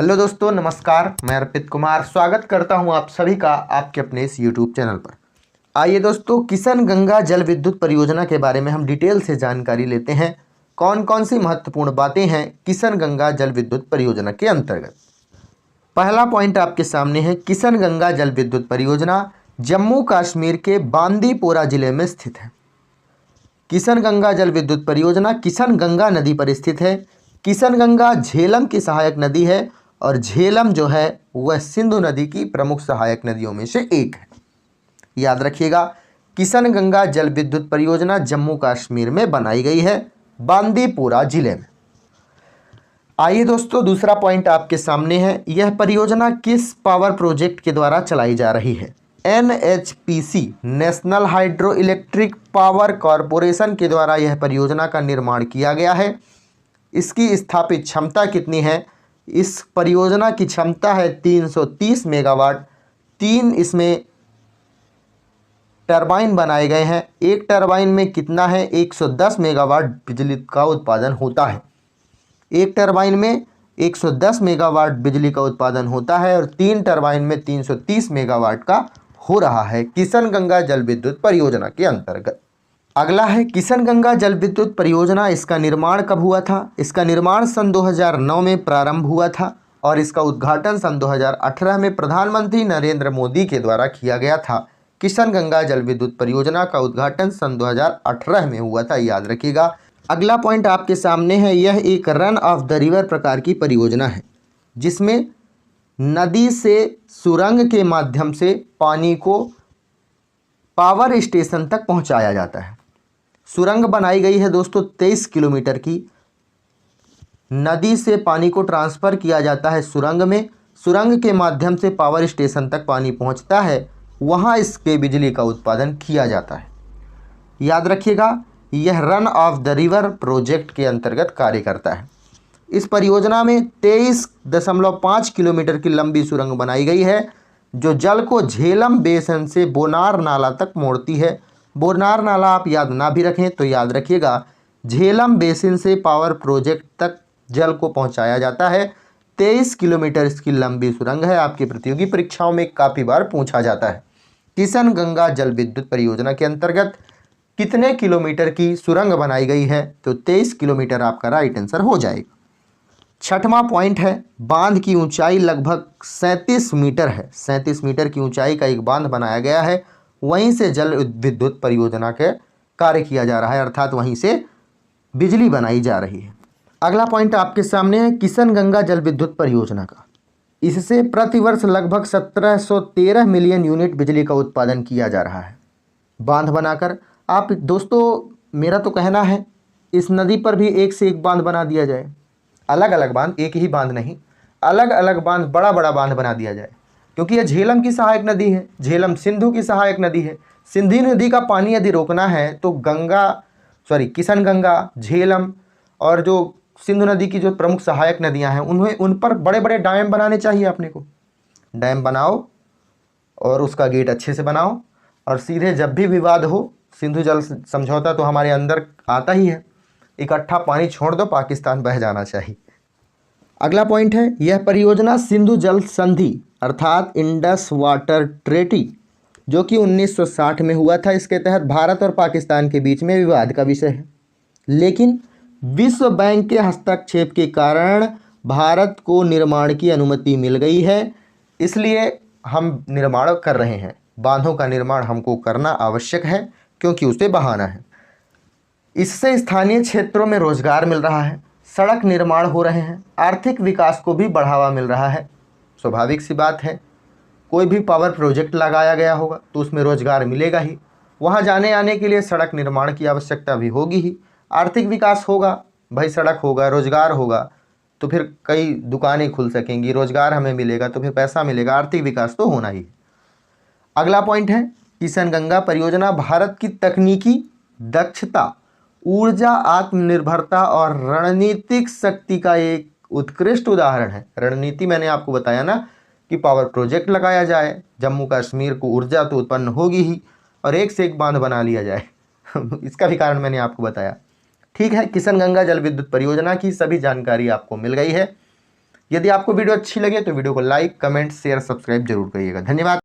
Hello दोस्तों, नमस्कार। मैं अर्पित कुमार स्वागत करता हूं आप सभी का आपके अपने इस यूट्यूब चैनल पर। आइए दोस्तों, किशन गंगा जल विद्युत परियोजना के बारे में हम डिटेल से जानकारी लेते हैं। कौन कौन सी महत्वपूर्ण बातें हैं किशन गंगा जल विद्युत परियोजना के अंतर्गत। पहला पॉइंट आपके सामने है। किशन गंगा जल विद्युत परियोजना जम्मू कश्मीर के बांदीपोरा जिले में स्थित है। किशन गंगा जल विद्युत परियोजना किशन गंगा नदी पर स्थित है। किशन गंगा झेलम की सहायक नदी है और झेलम जो है वह सिंधु नदी की प्रमुख सहायक नदियों में से एक है। याद रखिएगा, किशन गंगा जल विद्युत परियोजना जम्मू कश्मीर में बनाई गई है, बांदीपोरा जिले में। आइए दोस्तों, दूसरा पॉइंट आपके सामने है। यह परियोजना किस पावर प्रोजेक्ट के द्वारा चलाई जा रही है? NHPC national hydro electric power corporation के द्वारा यह परियोजना का निर्माण किया गया है। इसकी स्थापित क्षमता कितनी है? इस परियोजना की क्षमता है 330 मेगावाट। 3 इसमें टरबाइन बनाए गए हैं। एक टरबाइन में कितना है? 110 मेगावाट बिजली का उत्पादन होता है। एक टरबाइन में 110 मेगावाट बिजली का उत्पादन होता है और 3 टरबाइन में 330 मेगावाट का हो रहा है किशन गंगा जल विद्युत परियोजना के अंतर्गत। अगला है किशन गंगा जल विद्युत परियोजना। इसका निर्माण कब हुआ था? इसका निर्माण सन 2009 में प्रारंभ हुआ था और इसका उद्घाटन सन 2018 में प्रधानमंत्री नरेंद्र मोदी के द्वारा किया गया था। किशन गंगा जल विद्युत परियोजना का उद्घाटन सन 2018 में हुआ था, याद रखिएगा। अगला पॉइंट आपके सामने है। यह एक रन ऑफ द रिवर प्रकार की परियोजना है जिसमें नदी से सुरंग के माध्यम से पानी को पावर स्टेशन तक पहुंचाया जाता है। सुरंग बनाई गई है दोस्तों 23 किलोमीटर की। नदी से पानी को ट्रांसफ़र किया जाता है सुरंग में। सुरंग के माध्यम से पावर स्टेशन तक पानी पहुंचता है, वहां इसके बिजली का उत्पादन किया जाता है। याद रखिएगा, यह run of the river project के अंतर्गत कार्य करता है। इस परियोजना में 23.5 किलोमीटर की लंबी सुरंग बनाई गई है जो जल को झेलम बेसिन से बोनार नाला तक मोड़ती है। बोनार नाला आप याद ना भी रखें तो याद रखिएगा, झेलम बेसिन से पावर प्रोजेक्ट तक जल को पहुंचाया जाता है। 23 किलोमीटर इसकी लंबी सुरंग है। आपकी प्रतियोगी परीक्षाओं में काफ़ी बार पूछा जाता है। किशन गंगा जल विद्युत परियोजना के अंतर्गत कितने किलोमीटर की सुरंग बनाई गई है? तो 23 किलोमीटर आपका राइट आंसर हो जाएगा। छठवां पॉइंट है। बांध की ऊंचाई लगभग 37 मीटर है। 37 मीटर की ऊंचाई का एक बांध बनाया गया है, वहीं से जल विद्युत परियोजना के कार्य किया जा रहा है, अर्थात वहीं से बिजली बनाई जा रही है। अगला पॉइंट आपके सामने है किशन गंगा जल विद्युत परियोजना का। इससे प्रतिवर्ष लगभग 1713 मिलियन यूनिट बिजली का उत्पादन किया जा रहा है बांध बनाकर। आप दोस्तों, मेरा तो कहना है इस नदी पर भी एक से एक बांध बना दिया जाए। अलग अलग बांध, एक ही बांध नहीं, अलग अलग बांध, बड़ा बड़ा बांध बना दिया जाए, क्योंकि यह झेलम की सहायक नदी है। झेलम सिंधु की सहायक नदी है। सिंधु नदी का पानी यदि रोकना है तो किशन गंगा, झेलम और जो सिंधु नदी की जो प्रमुख सहायक नदियां हैं उन पर बड़े बड़े डैम बनाने चाहिए। अपने को डैम बनाओ और उसका गेट अच्छे से बनाओ और सीधे जब भी विवाद हो, सिंधु जल समझौता तो हमारे अंदर आता ही है, इकट्ठा पानी छोड़ दो, पाकिस्तान बह जाना चाहिए। अगला पॉइंट है। यह परियोजना सिंधु जल संधि अर्थात इंडस वाटर ट्रेटी जो कि 1960 में हुआ था, इसके तहत भारत और पाकिस्तान के बीच में विवाद का विषय है। लेकिन विश्व बैंक के हस्तक्षेप के कारण भारत को निर्माण की अनुमति मिल गई है, इसलिए हम निर्माण कर रहे हैं। बांधों का निर्माण हमको करना आवश्यक है क्योंकि उसे बहाना है। इससे स्थानीय क्षेत्रों में रोजगार मिल रहा है, सड़क निर्माण हो रहे हैं, आर्थिक विकास को भी बढ़ावा मिल रहा है। स्वाभाविक सी बात है, कोई भी पावर प्रोजेक्ट लगाया गया होगा तो उसमें रोजगार मिलेगा ही। वहाँ जाने आने के लिए सड़क निर्माण की आवश्यकता भी होगी ही। आर्थिक विकास होगा, भाई सड़क होगा, रोजगार होगा तो फिर कई दुकानें खुल सकेंगी, रोजगार हमें मिलेगा तो फिर पैसा मिलेगा, आर्थिक विकास तो होना ही। अगला पॉइंट है। किशन गंगा परियोजना भारत की तकनीकी दक्षता, ऊर्जा आत्मनिर्भरता और रणनीतिक शक्ति का एक उत्कृष्ट उदाहरण है। रणनीति मैंने आपको बताया ना कि पावर प्रोजेक्ट लगाया जाए, जम्मू कश्मीर को ऊर्जा तो उत्पन्न होगी ही और एक से एक बांध बना लिया जाए इसका भी कारण मैंने आपको बताया। ठीक है, किशन गंगा जल विद्युत परियोजना की सभी जानकारी आपको मिल गई है। यदि आपको वीडियो अच्छी लगे तो वीडियो को लाइक, कमेंट, शेयर, सब्सक्राइब जरूर करिएगा। धन्यवाद।